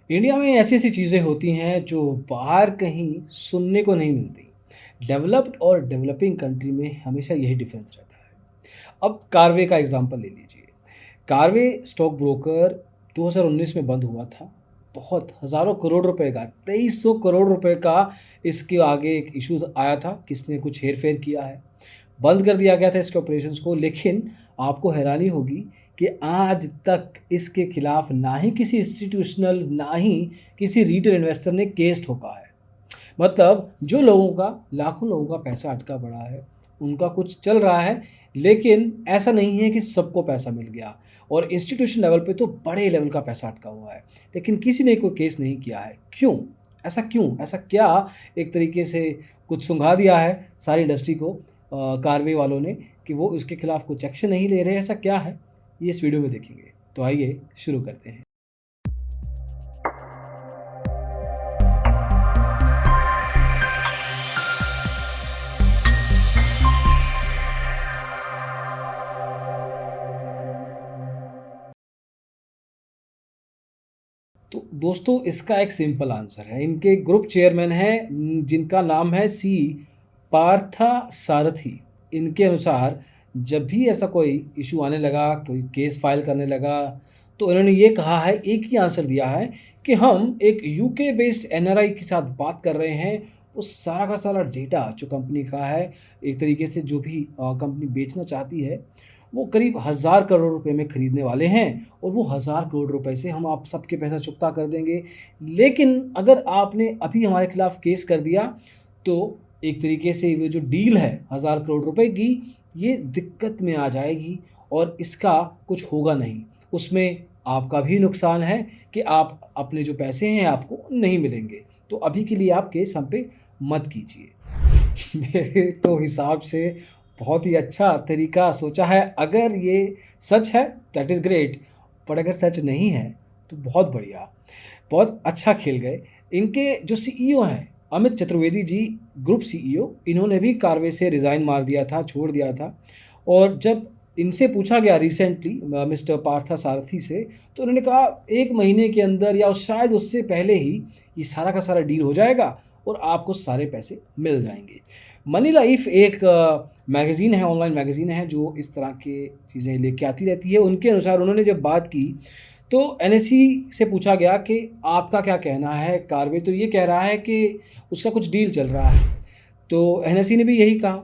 India में ऐसी ऐसी चीज़ें होती हैं जो बाहर कहीं सुनने को नहीं मिलती। डेवलप्ड और डेवलपिंग कंट्री में हमेशा यही डिफरेंस रहता है। अब कारवे का एग्जांपल ले लीजिए। कारवे स्टॉक ब्रोकर 2019 में बंद हुआ था। बहुत हज़ारों करोड़ रुपए का 2300 करोड़ रुपए का इसके आगे एक इशू आया था, किसने कुछ हेर-फेर किया है। बंद कर दिया गया था इसके ऑपरेशंस को, लेकिन आपको हैरानी होगी कि आज तक इसके खिलाफ ना ही किसी इंस्टीट्यूशनल ना ही किसी रिटेल इन्वेस्टर ने केस ठोका है। मतलब जो लोगों का लाखों लोगों का पैसा अटका पड़ा है, उनका कुछ चल रहा है, लेकिन ऐसा नहीं है कि सबको पैसा मिल गया। और इंस्टीट्यूशन लेवल पे तो बड़े लेवल का पैसा अटका हुआ है, लेकिन किसी ने कोई केस नहीं किया है। क्यों? ऐसा क्यों? ऐसा क्या एक तरीके से कुछ सुंघा दिया है सारी इंडस्ट्री को कारवे वालों ने कि वो उसके खिलाफ कुछ एक्शन नहीं ले रहे, ऐसा क्या है? ये इस वीडियो में देखेंगे। तो आइए शुरू करते हैं। तो दोस्तों, इसका एक सिंपल आंसर है। इनके ग्रुप चेयरमैन हैं जिनका नाम है सी पार्था सारथी। इनके अनुसार जब भी ऐसा कोई इशू आने लगा, कोई केस फाइल करने लगा, तो इन्होंने ये कहा है, एक ही आंसर दिया है कि हम एक यूके बेस्ड एनआरआई के साथ बात कर रहे हैं। वो सारा का सारा डेटा जो कंपनी का है, एक तरीके से जो भी कंपनी बेचना चाहती है, वो करीब 1000 करोड़ रुपए में खरीदने वाले हैं और वो 1000 करोड़ रुपए से हम आप सबके पैसा चुकता कर देंगे। लेकिन अगर आपने अभी हमारे खिलाफ केस कर दिया, तो एक तरीके से वो जो डील है 1000 करोड़ रुपए की, ये दिक्कत में आ जाएगी और इसका कुछ होगा नहीं। उसमें आपका भी नुकसान है कि आप अपने जो पैसे हैं आपको नहीं मिलेंगे। तो अभी के लिए आप केस हम पे मत कीजिए। मेरे तो हिसाब से बहुत ही अच्छा तरीका सोचा है। अगर ये सच है दैट इज़ ग्रेट, पर अगर सच नहीं है तो बहुत बढ़िया, बहुत अच्छा खेल गए। इनके जो सीईओ हैं अमित चतुर्वेदी जी, ग्रुप सीईओ, इन्होंने भी कारवे से रिज़ाइन मार दिया था, छोड़ दिया था। और जब इनसे पूछा गया रिसेंटली मिस्टर पार्था सारथी से, तो उन्होंने कहा 1 महीने के अंदर या शायद उससे पहले ही ये सारा का सारा डील हो जाएगा और आपको सारे पैसे मिल जाएंगे। मनी लाइफ एक मैगज़ीन है, ऑनलाइन मैगज़ीन है जो इस तरह की चीज़ें लेके आती रहती है। उनके अनुसार उन्होंने जब बात की, तो एनएसई से पूछा गया कि आपका क्या कहना है? कारवे तो ये कह रहा है कि उसका कुछ डील चल रहा है। तो एनएसई ने भी यही कहा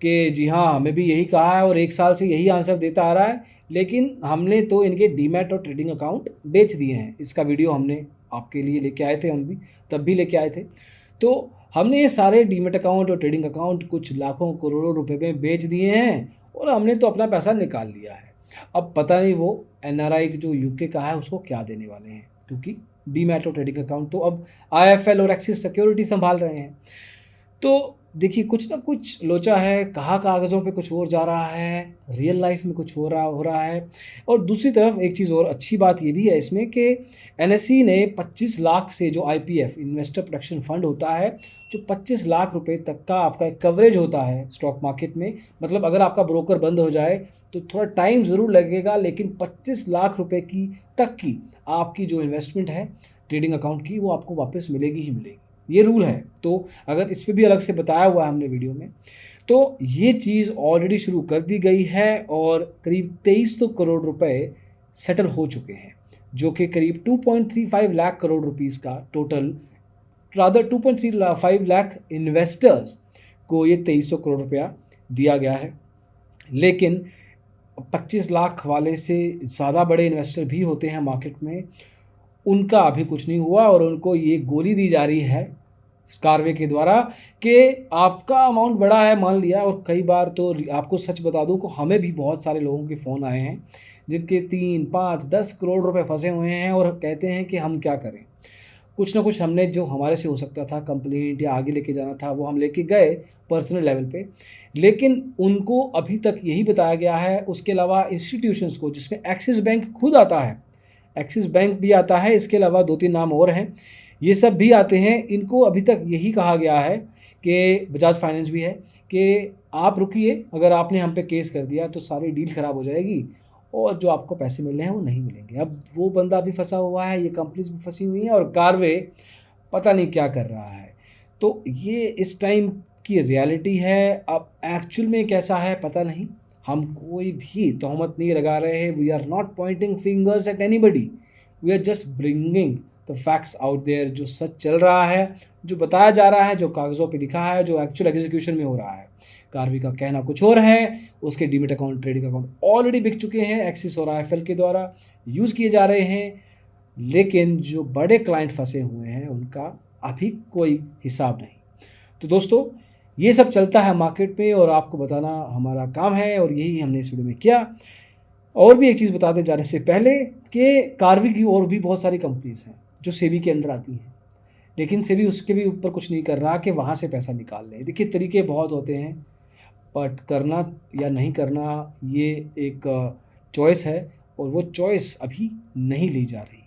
कि जी हाँ, हमें भी यही कहा है और 1 साल से यही आंसर देता आ रहा है, लेकिन हमने तो इनके डीमैट और ट्रेडिंग अकाउंट बेच दिए हैं। इसका वीडियो हमने आपके लिए लेके आए थे, हम भी तब भी लेके आए थे। तो हमने ये सारे डीमैट अकाउंट और ट्रेडिंग अकाउंट कुछ लाखों करोड़ों रुपए में बेच दिए हैं और हमने तो अपना पैसा निकाल लिया है। अब पता नहीं वो एनआरआई जो यूके का है उसको क्या देने वाले हैं, क्योंकि डीमैट और ट्रेडिंग अकाउंट तो अब आईएफएल और एक्सिस सिक्योरिटी संभाल रहे हैं। तो देखिए, कुछ ना कुछ लोचा है, कहा कागज़ों पे कुछ और जा रहा है, रियल लाइफ में कुछ हो रहा है। और दूसरी तरफ एक चीज़ और अच्छी बात ये भी है इसमें कि एनएसई ने 25 लाख से, जो आईपीएफ इन्वेस्टर प्रोटेक्शन फंड होता है, जो 25 लाख रुपए तक का आपका एक कवरेज होता है स्टॉक मार्केट में, मतलब अगर आपका ब्रोकर बंद हो जाए तो थोड़ा टाइम ज़रूर लगेगा, लेकिन 25 लाख रुपए की तक की आपकी जो इन्वेस्टमेंट है ट्रेडिंग अकाउंट की, वो आपको वापस मिलेगी ही मिलेगी। ये रूल है। तो अगर इस पे भी अलग से बताया हुआ है हमने वीडियो में, तो ये चीज़ ऑलरेडी शुरू कर दी गई है और करीब 2300 करोड़ रुपए सेटल हो चुके हैं, जो कि करीब 2.35 लाख करोड़ रुपीस का टोटल, रादर 2.35 लाख इन्वेस्टर्स को ये 2300 करोड़ रुपया दिया गया है। लेकिन 25 लाख वाले से ज़्यादा बड़े इन्वेस्टर भी होते हैं मार्केट में, उनका अभी कुछ नहीं हुआ और उनको ये गोली दी जा रही है कारवे के द्वारा कि आपका अमाउंट बड़ा है, मान लिया। और कई बार तो आपको सच बता दूं कि हमें भी बहुत सारे लोगों के फ़ोन आए हैं जिनके 3, 5, 10 करोड़ रुपए फंसे हुए हैं और कहते हैं कि हम क्या करें। कुछ ना कुछ हमने, जो हमारे से हो सकता था कंप्लेंट या आगे लेके जाना था, वो हम लेके गए पर्सनल लेवल पे, लेकिन उनको अभी तक यही बताया गया है। उसके अलावा इंस्टीट्यूशंस को, जिसमें एक्सिस बैंक खुद आता है, एक्सिस बैंक भी आता है, इसके अलावा 2-3 नाम और हैं, ये सब भी आते हैं। इनको अभी तक यही कहा गया है कि बजाज फाइनेंस भी है कि आप रुकिए, अगर आपने हम पे केस कर दिया तो सारी डील ख़राब हो जाएगी और जो आपको पैसे मिल रहे हैं वो नहीं मिलेंगे। अब वो बंदा भी फंसा हुआ है, ये कंपनीज भी फंसी हुई हैं और कारवे पता नहीं क्या कर रहा है। तो ये इस टाइम की रियलिटी है। अब एक्चुअल में कैसा है पता नहीं, हम कोई भी तोहमत नहीं लगा रहे हैं। We are not pointing fingers at anybody, we are just bringing the facts out there. जो सच चल रहा है, जो बताया जा रहा है, जो कागज़ों पे लिखा है, जो एक्चुअल एग्जीक्यूशन में हो रहा है। कार्वी का कहना कुछ और है, उसके demat account, trading account already बिक चुके हैं एक्सिस और आईएफएल के द्वारा यूज़ किए जा रहे हैं। लेकिन जो बड़े क्लाइंट फंसे हुए हैं उनका अभी कोई हिसाब नहीं। तो दोस्तों, ये सब चलता है मार्केट पे और आपको बताना हमारा काम है और यही हमने इस वीडियो में किया। और भी एक चीज़ बताते जाने से पहले कि कार्वी की और भी बहुत सारी कंपनीज हैं जो सेबी के अंडर आती हैं, लेकिन सेबी उसके भी ऊपर कुछ नहीं कर रहा कि वहाँ से पैसा निकाल लें। देखिए, तरीके बहुत होते हैं, बट करना या नहीं करना ये एक चॉइस है और वो चॉइस अभी नहीं ली जा रही।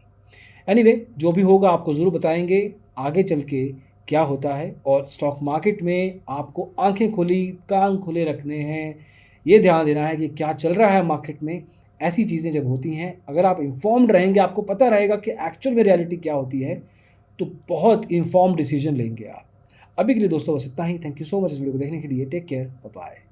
एनीवे, जो भी होगा आपको ज़रूर बताएंगे आगे चल के क्या होता है। और स्टॉक मार्केट में आपको आंखें खुली कान खुले रखने हैं, ये ध्यान देना है कि क्या चल रहा है मार्केट में। ऐसी चीज़ें जब होती हैं, अगर आप इन्फॉर्म्ड रहेंगे, आपको पता रहेगा कि एक्चुअल में रियलिटी क्या होती है, तो बहुत इन्फॉर्म्ड डिसीजन लेंगे आप। अभी के लिए दोस्तों बस इतना ही। थैंक यू सो मच इस वीडियो को देखने के लिए। Take care, bye bye.